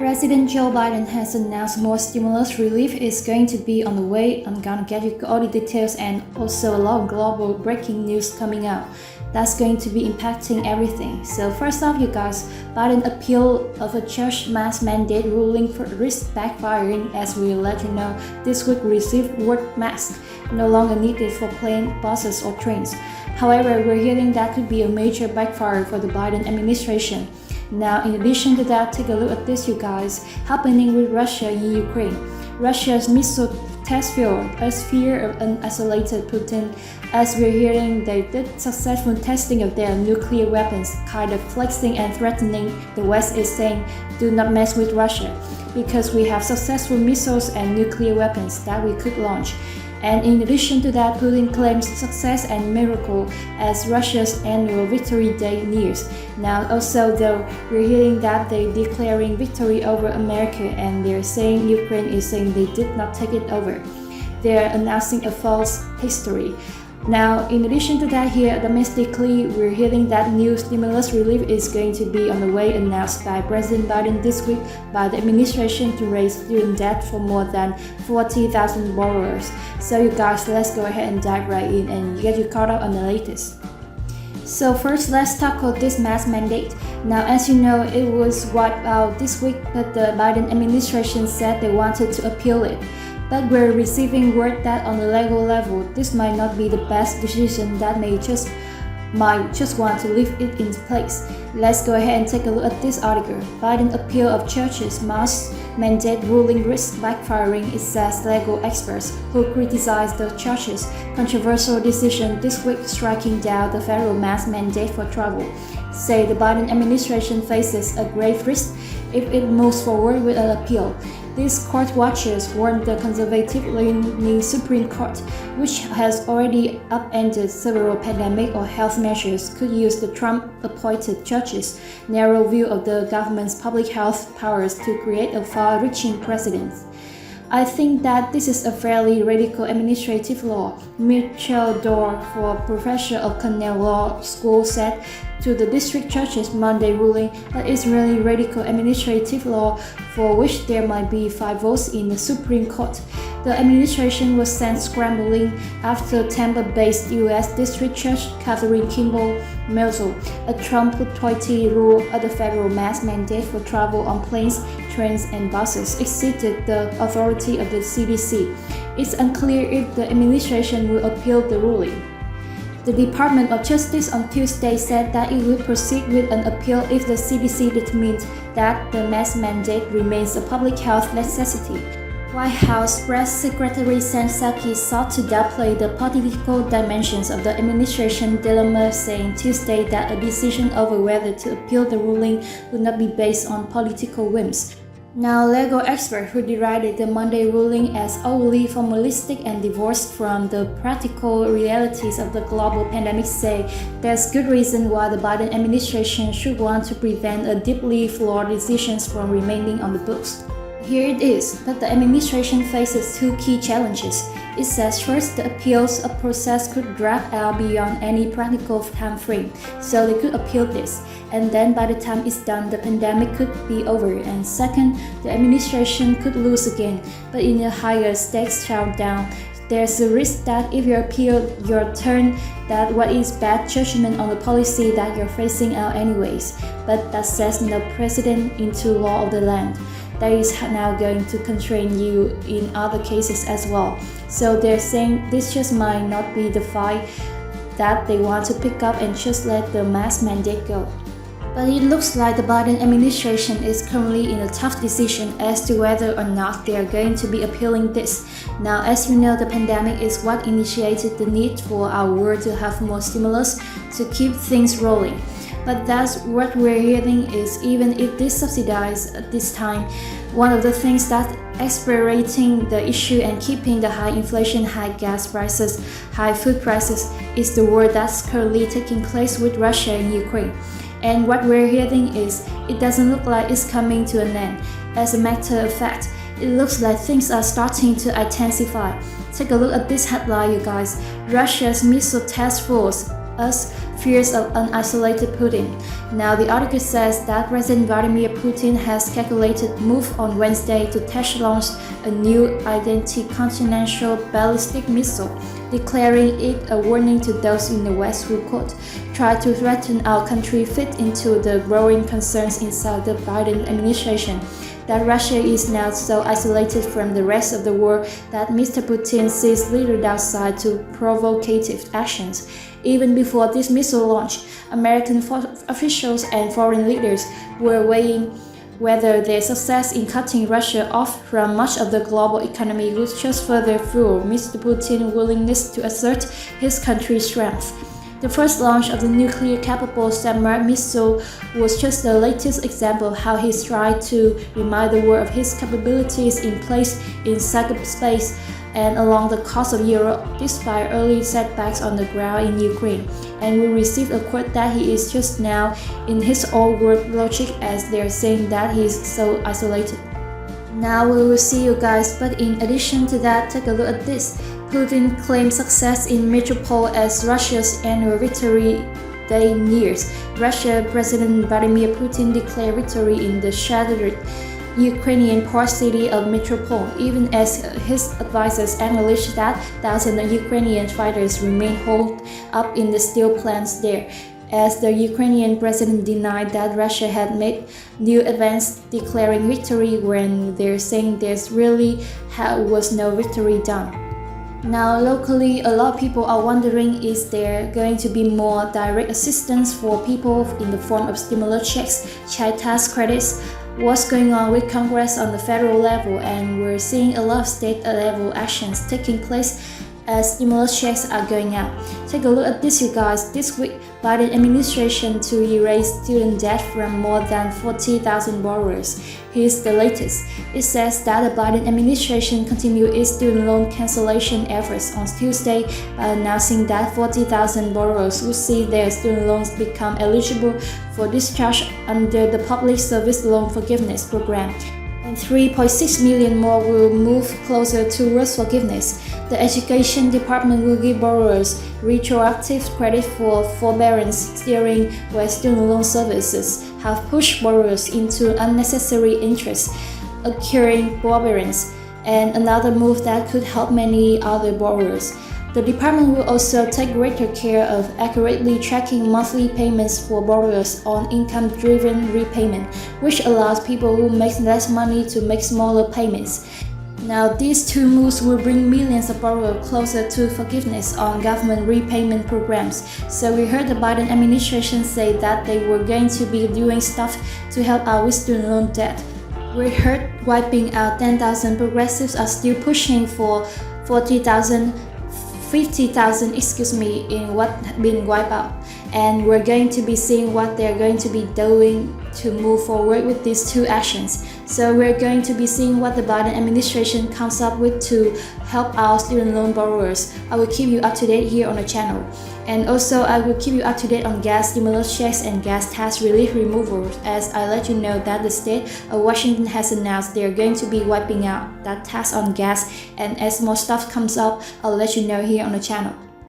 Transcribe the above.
President Joe Biden has announced more stimulus relief is going to be on the way. I'm gonna get you all the details and also a lot of global breaking news coming out. That's going to be impacting everything. So first off, you guys, Biden appeal of a church mask mandate ruling for risk backfiring. As we'll let you know, this week received work masks no longer needed for plane, buses or trains. However, we're hearing that could be a major backfire for the Biden administration. Now, in addition to that, take a look at this, you guys, happening with Russia in Ukraine. Russia's missile test failed as fear of an isolated Putin. As we're hearing, they did successful testing of their nuclear weapons, kind of flexing and threatening. The West is saying, do not mess with Russia, because we have successful missiles and nuclear weapons that we could launch. And in addition to that, Putin claims success and miracle as Russia's annual Victory Day nears. Now also though, we're hearing that they're declaring victory over America and they're saying Ukraine is saying they did not take it over. They're announcing a false history. Now, in addition to that, here domestically, we're hearing that new stimulus relief is going to be on the way, announced by President Biden this week by the administration to raise student debt for more than 40,000 borrowers. So you guys, let's go ahead and dive right in and get you caught up on the latest. So first, let's tackle this mask mandate. Now, as you know, it was wiped out this week, but the Biden administration said they wanted to appeal it. But we're receiving word that on the legal level, this might not be the best decision, that might just want to leave it in place. Let's go ahead and take a look at this article. Biden appeal of churches mask mandate ruling risk backfiring, it says legal experts who criticize the church's controversial decision this week striking down the federal mask mandate for travel. Say the Biden administration faces a grave risk if it moves forward with an appeal. These court watchers warned the conservative-leaning Supreme Court, which has already upended several pandemic or health measures, could use the Trump-appointed church's narrow view of the government's public health powers to create a far-reaching precedent. I think that this is a fairly radical administrative law, Michelle Dorr, professor of Cornell Law School, said to the district church's Monday ruling that it's really radical administrative law for which there might be 5 votes in the Supreme Court. The administration was sent scrambling after Tampa-based U.S. District Judge Catherine Kimball Melzo, a Trump-appointee, ruled that the federal mask mandate for travel on planes, trains, and buses exceeded the authority of the CDC. It's unclear if the administration will appeal the ruling. The Department of Justice on Tuesday said that it would proceed with an appeal if the CDC determined that the mask mandate remains a public health necessity. White House Press Secretary Jen Psaki sought to downplay the political dimensions of the administration dilemma, saying Tuesday that a decision over whether to appeal the ruling would not be based on political whims. Now, legal experts who derided the Monday ruling as overly formalistic and divorced from the practical realities of the global pandemic say there's good reason why the Biden administration should want to prevent a deeply flawed decisions from remaining on the books. Here it is, but the administration faces 2 key challenges. It says first, the appeals process could drag out beyond any practical time frame, so they could appeal this, and then by the time it's done, the pandemic could be over. And second, the administration could lose again, but in a higher stakes showdown. There's a risk that if you appeal your turn, that what is bad judgment on the policy that you're facing out anyways, but that sets the precedent into law of the land. That is now going to constrain you in other cases as well. So they're saying this just might not be the fight that they want to pick up and just let the mask mandate go. But it looks like the Biden administration is currently in a tough decision as to whether or not they are going to be appealing this. Now, as you know, the pandemic is what initiated the need for our world to have more stimulus to keep things rolling. But that's what we're hearing is even if this subsidized at this time, one of the things that accelerating the issue and keeping the high inflation, high gas prices, high food prices is the war that's currently taking place with Russia and Ukraine. And what we're hearing is it doesn't look like it's coming to an end. As a matter of fact, it looks like things are starting to intensify. Take a look at this headline, you guys. Russia's missile task force us fears of an isolated Putin. Now, the article says that President Vladimir Putin has calculated move on Wednesday to test launch a new intercontinental ballistic missile, declaring it a warning to those in the West who could try to threaten our country fit into the growing concerns inside the Biden administration that Russia is now so isolated from the rest of the world that Mr. Putin sees little downside to provocative actions. Even before this missile launch, American officials and foreign leaders were weighing whether their success in cutting Russia off from much of the global economy would just further fuel Mr. Putin's willingness to assert his country's strength. The first launch of the nuclear-capable Samrat missile was just the latest example of how he's tried to remind the world of his capabilities in place in cyberspace and along the coast of Europe, despite early setbacks on the ground in Ukraine. And we received a quote that he is just now in his own world logic as they're saying that he is so isolated. Now we will see you guys, but in addition to that, take a look at this. Putin claims success in Mariupol as Russia's annual victory day nears. Russia President Vladimir Putin declared victory in the shattered Ukrainian port city of Mariupol, even as his advisors acknowledged that thousands of Ukrainian fighters remain holed up in the steel plants there, as the Ukrainian president denied that Russia had made new advances, declaring victory when they're saying there's really was no victory done. Now, locally, a lot of people are wondering, is there going to be more direct assistance for people in the form of stimulus checks, child tax credits? What's going on with Congress on the federal level? And we're seeing a lot of state-level actions taking place as stimulus checks are going out. Take a look at this, you guys. This week, Biden administration to erase student debt from more than 40,000 borrowers. Here's the latest. It says that the Biden administration continued its student loan cancellation efforts on Tuesday by announcing that 40,000 borrowers will see their student loans become eligible for discharge under the Public Service Loan Forgiveness Program, and 3.6 million more will move closer towards forgiveness. The Education Department will give borrowers retroactive credit for forbearance during where student loan services have pushed borrowers into unnecessary interest, accruing forbearance, and another move that could help many other borrowers. The department will also take greater care of accurately tracking monthly payments for borrowers on income-driven repayment, which allows people who make less money to make smaller payments. Now, these two moves will bring millions of borrowers closer to forgiveness on government repayment programs. So we heard the Biden administration say that they were going to be doing stuff to help out with student loan debt. We heard wiping out 10,000 progressives are still pushing for 50,000 in what been wiped out, and we're going to be seeing what they're going to be doing to move forward with these two actions. So we're going to be seeing what the Biden administration comes up with to help our student loan borrowers. I will keep you up to date here on the channel. And also, I will keep you up to date on gas stimulus checks and gas tax relief removals, as I let you know that the state of Washington has announced they're going to be wiping out that tax on gas. And as more stuff comes up, I'll let you know here on the channel.